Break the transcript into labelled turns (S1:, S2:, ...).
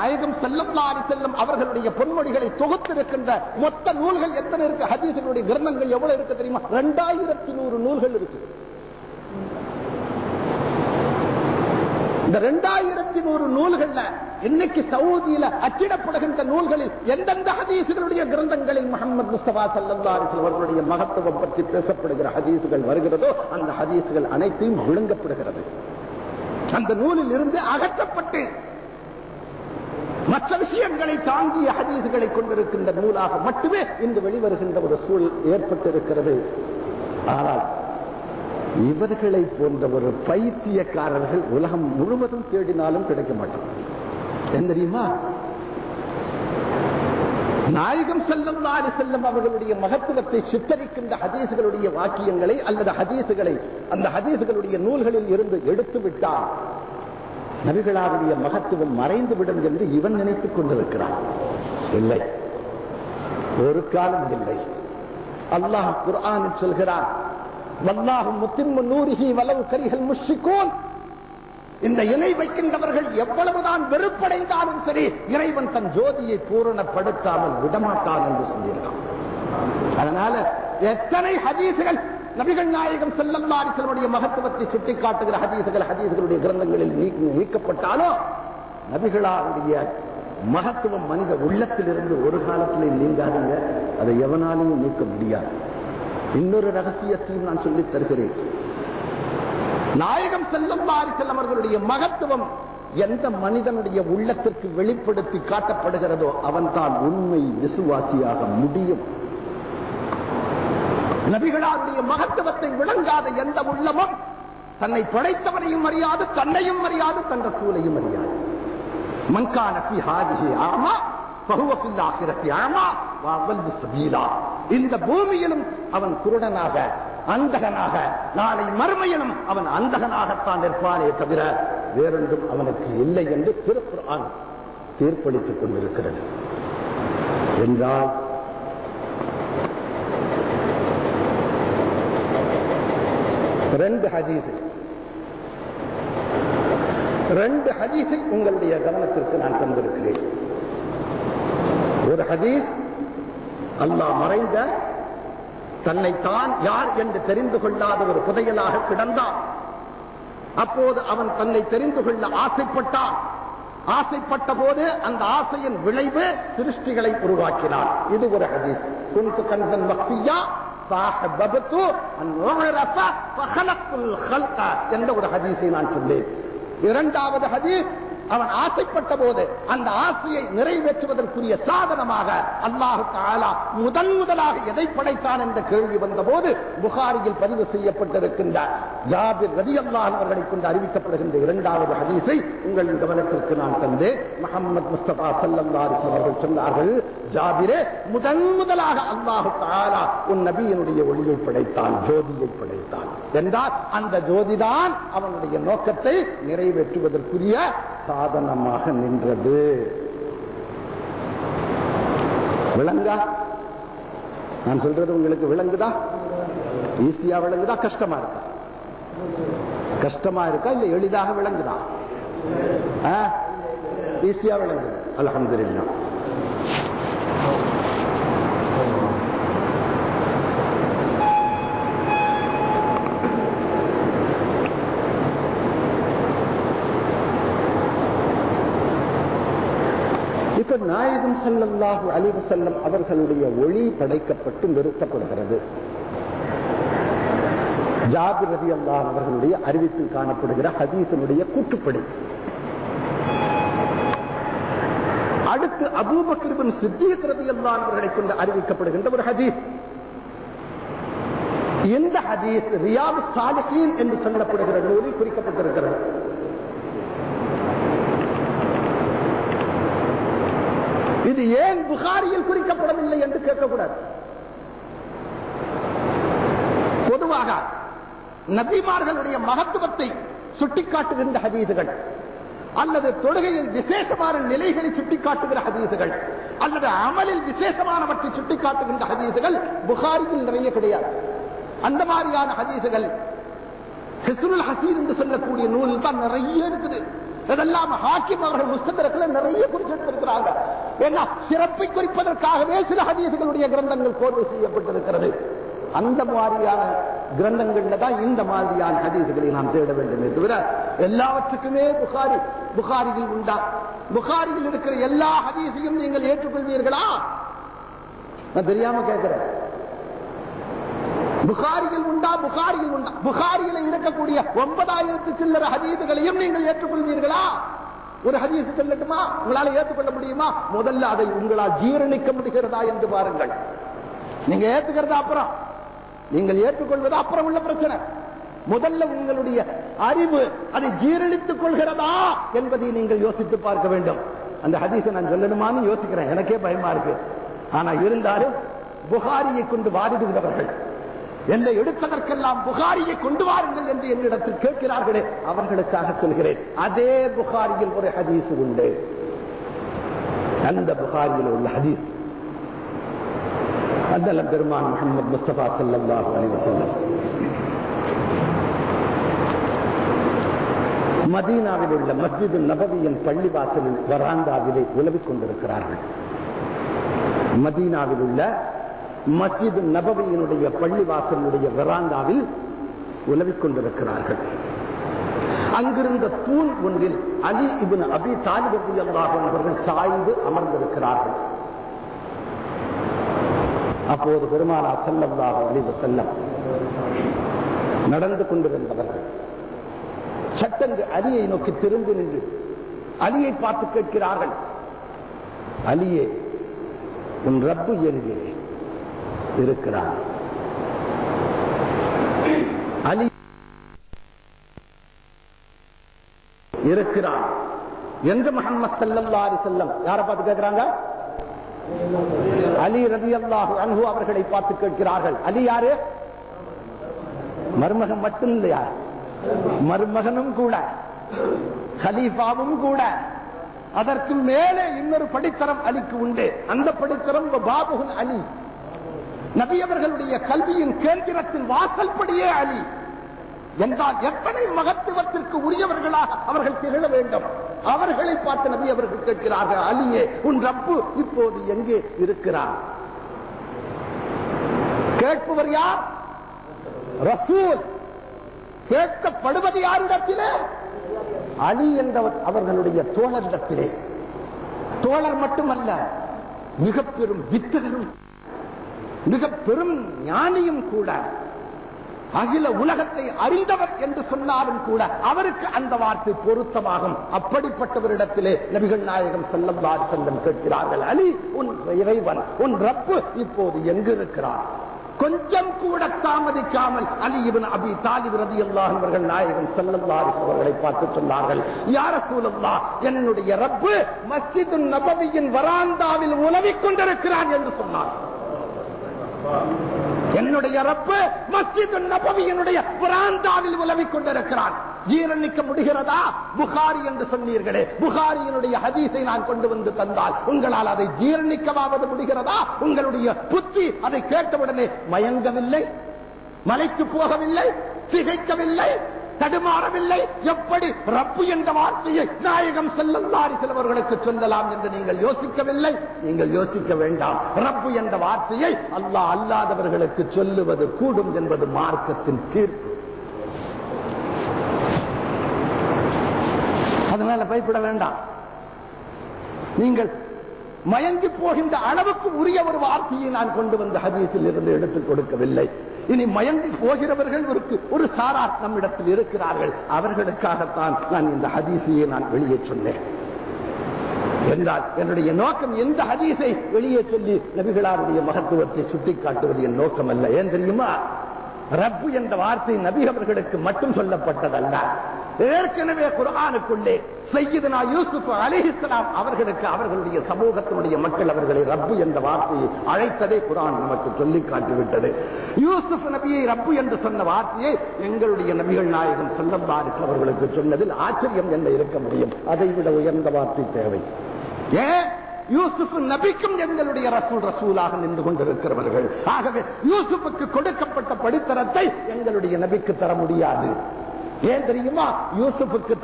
S1: நாயகம் ஸல்லல்லாஹு அலைஹி வஸல்லம் அவர்களுடைய பொன்மொழிகளை தொகுத்திருக்கின்ற மொத்த நூல்கள் எத்தனை இருக்கு? ஹதீஸ்களுடைய கிரந்தங்கள் எவ்வளவு இருக்கு தெரியுமா? 2100 நூல்கள் இருக்கு. இந்த 2100 நூல்கள்ல இன்னைக்கு சவுதியில அச்சிடப்படுகின்ற நூல்களில் எந்தெந்த ஹதீஸ்களுடைய கிரந்தங்களில் முஹம்மது முஸ்தபா ஸல்லல்லாஹு அலைஹி வஸல்லம் அவர்களுடைய மகத்துவம் பற்றி பேசப்படுகிற ஹதீஸ்கள் வருகிறதோ அந்த ஹதீஸ்கள் அனைத்தையும் விழுங்கப்படுகிறது. அந்த நூலில் இருந்து அகற்றப்பட்டு மற்ற விஷயங்களை தாங்கிய ஹதீஸ்களை கொண்டிருக்கின்ற நூலாக மட்டுமே இன்று வெளிவருகின்ற ஒரு சூழல் ஏற்பட்டிருக்கிறது. ஆனால் இவர்களை போன்ற ஒரு பைத்தியக்காரர்கள் உலகம் முழுவதும் தேடினாலும் கிடைக்க மாட்டாங்க. என்ன தெரியுமா? நாயகம் ஸல்லல்லாஹு அலைஹி வஸல்லம் அவர்களுடைய மகத்துவத்தை சித்தரிக்கின்ற ஹதீஸ்களுடைய வாக்கியங்களை அல்லது ஹதீஸ்களை அந்த ஹதீஸ்களுடைய நூல்களில் இருந்து எடுத்து விட்டால் நபிகளாருடைய மகத்துவம் மறைந்துவிடும் என்று இவன் நினைத்துக் கொண்டிருக்கிறான். இல்லை, ஒரு காலம் இல்லை. அல்லாஹ் குர்ஆனில் சொல்கிறான், வல்லாஹு முத்திம்மு நூரிஹி வலவ் கரிஹல் முஷ்ரிகூன். இந்த இணை வைக்கின்றவர்கள் எவ்வளவுதான் வெறுப்படைந்தாலும் சரி, இறைவன் தன் ஜோதியை பூரணப்படுத்தாமல் விடமாட்டான் என்று சொல்லியிருக்கான். அதனால எத்தனை ஹதீஸ்கள் நபிகள் நாயகம் ஸல்லல்லாஹு அலைஹி வஸல்லம் மகத்துவத்தை சுட்டிக்காட்டுகிற ஹதீஸ்களுடைய கிரந்தங்களில் நீக்கப்பட்டாலும் நபிகளாருடைய மகத்துவம் மனித உள்ளத்திலிருந்து ஒரு காலத்திலே நீங்காதுங்க. அதை எவனாலையும் நீக்க முடியாது. இன்னொரு ரகசியத்தையும் நான் சொல்லித் தருகிறேன். நாயகம் ஸல்லல்லாஹு அலைஹி வஸல்லம் அவர்களுடைய மகத்துவம் எந்த மனிதனுடைய உள்ளத்திற்கு வெளிப்படுத்தி காட்டப்படுகிறதோ அவன்தான் உண்மை விசுவாசியாக முடியும். நபிகளாருடைய மகத்துவத்தை விளங்காத எந்த உள்ளமும் தன்னை படைத்தவனையும் அறியாது, தன்னையும் அறியாது, தன் ரசூலையும் அறியாது. மன்கான ஃபீ ஹாதிஹி ஆமா ஃபஹுவ ஃபில் ஆகிரத்தி ஆமா வ அضل சபீலா. இந்த பூமியிலும் அவன் குருடனாக, அந்தகனாக, நாளை மறுமையிலும் அவன் அந்தகனாகத்தான் நிற்பானே தவிர வேறொன்றும் அவனுக்கு இல்லை என்று திருக்குர்ஆன் தீர்ப்பளித்துக் கொண்டிருக்கிறது. என்றால் ரெண்டு ஹதீஸை உங்களுடைய கவனத்திற்கு நான் தந்திருக்கிறேன். ஒரு ஹதீஸ், அல்லாஹ் மறைந்த தன்னை தான் யார் என்று தெரிந்து கொள்ளாத ஒரு புதையலாக கிடந்தான். அப்போது அவன் தன்னை தெரிந்து கொள்ள ஆசைப்பட்டான். ஆசைப்பட்ட போது அந்த ஆசையின் விளைவு சிருஷ்டிகளை உருவாக்கினார். இது ஒரு ஹதீஸ். குன்து கன்ஸன் மக்ஃபியா ஃபஅஹ்பப்து அன் உஅரஃப ஃபഖலக்துல் ഖல்க என்ற ஒரு ஹதீஸை நான் சொன்னேன். இரண்டாவது ஹதீஸ், அவன் ஆசைப்பட்ட போது அந்த ஆசையை நிறைவேற்றுவதற்குரிய சாதனமாக அல்லாஹ் தஆலா முதலாக எதை படைத்தான் என்ற கேள்வி வந்தபோது புகாரியில் பதிவு செய்யப்பட்டிருக்கின்ற ஜாபிர் ரலியல்லாஹு அன்ஹு அவர்களை கொண்டு அறிவிக்கப்படுகின்ற இரண்டாவது ஹதீஸை உங்கள் கவனத்திற்கு நான் தந்தேன். முஹம்மது முஸ்தபா ஸல்லல்லாஹு அலைஹி வஸல்லம் அவர்கள் சொன்னார்கள், ஜாபிரே, முதலாக அல்லாஹ் தஆலா உன் நபியினுடைய ஒளியை படைத்தான், ஜோதியை படைத்தான் என்றால் அந்த ஜோதிதான் அவனுடைய நோக்கத்தை நிறைவேற்றுவதற்குரிய சாதனமாக நின்றது. விளங்கா? நான் சொல்றது உங்களுக்கு விளங்குதா? ஈஸியா விளங்குதா? கஷ்டமா இருக்கா? கஷ்டமா இருக்கா இல்ல எளிதாக விளங்குதா? ஈஸியா விளங்குது. அல்ஹம்துலில்லாஹ். நாயகம் ஸல்லல்லாஹு அலைஹி வஸல்லம் அவர்களுடைய ஒளி படைக்கப்பட்டு நிறுத்தப்படுகிறது. ஜாபிர் ரலியல்லாஹு அன்ஹு அவர்களுடைய அறிவிப்பில் காணப்படுகிற ஹதீஸினுடைய கூற்றுப்படி அடுத்து அபூபக்கர் இப்னு சித்தீக் ரலியல்லாஹு அன்ஹு அவர்களை கொண்டு அறிவிக்கப்படுகின்ற ஒரு ஹதீஸ். இந்த ஹதீஸ் ரியாதுஸ் ஸாலிஹீன் என்று சொல்லப்படுகிற நூலில் குறிக்கப்பட்டிருக்கிறது. இது ஏன் புகாரியில் குறிக்கப்படவில்லை என்று கேட்கக்கூடாது. பொதுவாக நபிமார்களுடைய மகத்துவத்தை சுட்டிக்காட்டுகின்ற ஹதீசுகள் அல்லது தொழுகையில் விசேஷமான நிலைகளை சுட்டிக்காட்டுகிற ஹதீசுகள் அல்லது அமலில் விசேஷமானவற்றை சுட்டிக்காட்டுகின்ற ஹதீசுகள் புகாரியில் நிறைய கிடையாது. அந்த மாதிரியான ஹதீசுகள் ஹிஸ்னுல் ஹசீன் என்று சொல்லக்கூடிய நூலில் தான் நிறைய இருக்குது. இதெல்லாம் ஹாக்கிம் அவர்கள் முஸ்ததரக்கில் நிறைய குறிப்பிட்டிருக்கிறாங்க. ஏன்னா சிறப்பை குறிப்பதற்காகவே சில ஹதீஸ்களுடைய கிரந்தங்கள் கோர்வை செய்யப்பட்டிருக்கிறது. அந்த மாதிரியான கிரந்தங்கள்ல தான் இந்த மாதிரியான ஹதீஸ்களை நாம் தேட வேண்டுமே தவிர எல்லாவற்றுக்குமே புகாரியில் உண்டா, புகாரியில் இருக்கிற எல்லா ஹதீஸையும் நீங்கள் ஏற்றுக்கொள்வீர்களா? நான் தெரியாம கேட்கிறேன். புகாரியில் உண்டா? புகாரியில் உண்டா? புகாரியில இருக்கக்கூடிய 9000 சில்லற ஹதீஸ்களையும் நீங்கள் ஏற்றுக்கொள்வீர்களா? ஒரு ஹதீஸ் சொல்லட்டுமா, உங்களால் ஏற்றுக்கொள்ள முடியுமா? முதல்ல அதை உங்களால் ஜீரணிக்க முடிகிறதா என்று பாருங்கள். நீங்க ஏற்றுக்கிறதா அப்புறம், நீங்கள் ஏற்றுக்கொள்வது அப்புறம் உள்ள பிரச்சனை. முதல்ல உங்களுடைய அறிவு அதை ஜீரணித்துக் கொள்கிறதா என்பதை நீங்கள் யோசித்து பார்க்க வேண்டும். அந்த ஹதீஸை நான் சொல்லணுமான்னு யோசிக்கிறேன், எனக்கே பயமா இருக்கு. ஆனா இருந்தாலும் புகாரியை கொண்டு வாதிடுகிறவர்கள் என்னை எடுப்பதற்கெல்லாம் புகாரியை கொண்டு வாருங்கள் என்று என்னிடத்தில் கேட்கிறார்களே, அவர்களுக்காக சொல்கிறேன். அதே புகாரியில் ஒரு ஹதீஸ் உண்டு. அந்த புகாரியில் உள்ள ஹதீஸ் அண்ணல் பெருமான் முஹம்மது முஸ்தபா ஸல்லல்லாஹு அலைஹி வஸல்லம் மதீனாவில் உள்ள மஸ்ஜித் நபவியின் பள்ளிவாசலில் வராந்தாவிலே உலவிக் கொண்டிருக்கிறார்கள். மதீனாவில் உள்ள மஸ்ஜித் நபவியினுடைய பள்ளிவாசலுடைய வராந்தாவில் உலவிக் கொண்டிருக்கிறார்கள். அங்கிருந்த தூண் ஒன்றில் அலி இப்னு அபி தாலிப் ரலியல்லாஹு அன்ஹு அவர்கள் சாய்ந்து அமர்ந்திருக்கிறார்கள். அப்போது பெருமானார் ஸல்லல்லாஹு அலைஹி வஸல்லம் நடந்து கொண்டிருந்தவர்கள் சட்டென்று அலியை நோக்கி திரும்பி நின்று அலியை பார்த்து கேட்கிறார்கள், அலியே, உன் ரப்பு எங்கே இருக்கிறார்? அலி இருக்கிறார் என்று முஹம்மது ஸல்லல்லாஹு அலைஹி வஸல்லம் யாரை பார்த்து கேட்கிறாங்க? அலி ரலியல்லாஹு அன்ஹு அவர்களை பார்த்து கேட்கிறார்கள். அலி யாரு? மருமகன் மட்டும் இல்லையா, மருமகனும் கூட, கலீஃபாவும் கூட. அதற்கு மேலே இன்னொரு படித்தரம் அலிக்கு உண்டு. அந்த படித்தரம் பாபுல் அலி, நபி அவர்களுடைய கல்வியின் கேந்திரத்தின் வாசல் படியே அலி என்றால் எத்தனை மகத்துவத்திற்கு உரியவர்களாக அவர்கள் திகழ வேண்டும். அவர்களை பார்த்து நபி அவர்கள் கேட்கிறார்கள், அலியே, உன் ரப்பு இப்போது எங்கே இருக்கிறார்? கேட்பவர் யார்? ரசூல். கேட்கப்படுவது யாரிடத்திலே? அலி என்றவர் அவர்களுடைய தோழரிடத்திலே. தோழர் மட்டுமல்ல, மிக பெரும் வித்தகரும் மிக பெரும் ஞானியும் கூட, அகில உலகத்தை அறிந்தவர் என்று சொன்னாலும் கூட அவருக்கு அந்த வார்த்தை பொருத்தமாகும். அப்படிப்பட்டவரிடத்திலே நபிகள் நாயகம் ஸல்லல்லாஹு அலைஹி வஸல்லம் கேட்கிறார்கள், அலி, உன் இறைவன், உன் ரப்பு இப்போது எங்கு இருக்கிறார்? கொஞ்சம் கூட தாமதிக்காமல் அலி இப்னு அபி தாலிப் ரலியல்லாஹு அன்ஹு அவர்கள் நாயகம் ஸல்லல்லாஹு அலைஹி வஸல்லம் அவர்களை பார்த்து சொன்னார்கள், யா ரசூலல்லாஹ், என்னுடைய ரப்பு மஸ்ஜித் நபவியின் வராந்தாவில் உலவிக் கொண்டிருக்கிறான் என்று சொன்னார். என்னுடைய ரப்பு மஸ்ஜித் நபவியினுடைய வராந்தாவில் உலவிக் கொண்டிருக்கிறான். ஜீரணிக்க முடிகிறதா? புகாரி என்று சொன்னீர்களே, புகாரியினுடைய ஹதீஸை நான் கொண்டு வந்து தந்தால் உங்களால் அதை ஜீரணிக்கவாவது முடிகிறதா? உங்களுடைய புத்தி அதை கேட்டவுடனே மயங்கவில்லை, மலைக்கு போகவில்லை, திகைக்கவில்லை, தடுமாறவில்லை. எப்படி ரப்பு என்ற வார்த்தையை நாயகம் ஸல்லல்லாஹு அலைஹி வஸல்லம் அவர்களுக்கு சொல்லலாம் என்று நீங்கள் யோசிக்கவில்லை? நீங்கள் யோசிக்க வேண்டாம். ரப்பு என்ற வார்த்தையை அல்லாஹ் அல்லாதவர்களுக்கு சொல்லுவது கூடும் என்பது மார்க்கத்தின் தீர்ப்பு. அதனால பயப்பட வேண்டாம். நீங்கள் மயங்கி போகின்ற அளவுக்கு உரிய ஒரு வார்த்தையை நான் கொண்டு வந்த ஹதீஸில் இருந்து எடுத்துக் கொடுக்கவில்லை. இனி மயங்கி போகிறவர்கள் ஒரு சாரார் நம்மிடத்தில் இருக்கிறார்கள். அவர்களுக்காகத்தான் நான் இந்த ஹதீஸையே நான் வெளியே சொன்னேன். என்றால் என்னுடைய நோக்கம் எந்த ஹதீஸை வெளியே சொல்லி நபிகளாருடைய மகத்துவத்தை சுட்டிக்காட்டுவது என் நோக்கம் அல்ல. ஏன் தெரியுமா? ரப்பு என்ற வார்த்தை நபி அவர்களுக்கு மட்டும் சொல்லப்பட்டதல்ல. ஏற்கனவே குர்ஆனுக்குள்ளே சையதுனா யூசுப் அலைஹிஸ்ஸலாம் அவர்களுக்கு அவர்களுடைய சமூகத்தினுடைய மக்கள் அவர்களை ரப்பு என்ற வார்த்தையை அழைத்ததை குர்ஆன் நமக்கு சொல்லி காட்டிவிட்டது. யூசுப் நபியை ரப்பு என்று சொன்ன வார்த்தையை எங்களுடைய நபிகள் நாயகம் ஸல்லல்லாஹு அலைஹி வஸல்லம் அவர்களுக்கு சொன்னதில் ஆச்சரியம் என்ன இருக்க முடியும்? அதைவிட உயர்ந்த வார்த்தை தேவை. ஏன்? யூசுப் நபிக்கும் எங்களுடைய ரசூலாக நின்று கொண்டிருக்கிறவர்கள். ஆகவே யூசுப்புக்கு கொடுக்கப்பட்ட படித்தரத்தை எங்களுடைய நபிக்கு தர முடியாது. ஏன் தெரியுமா? யூசுப்புக்கு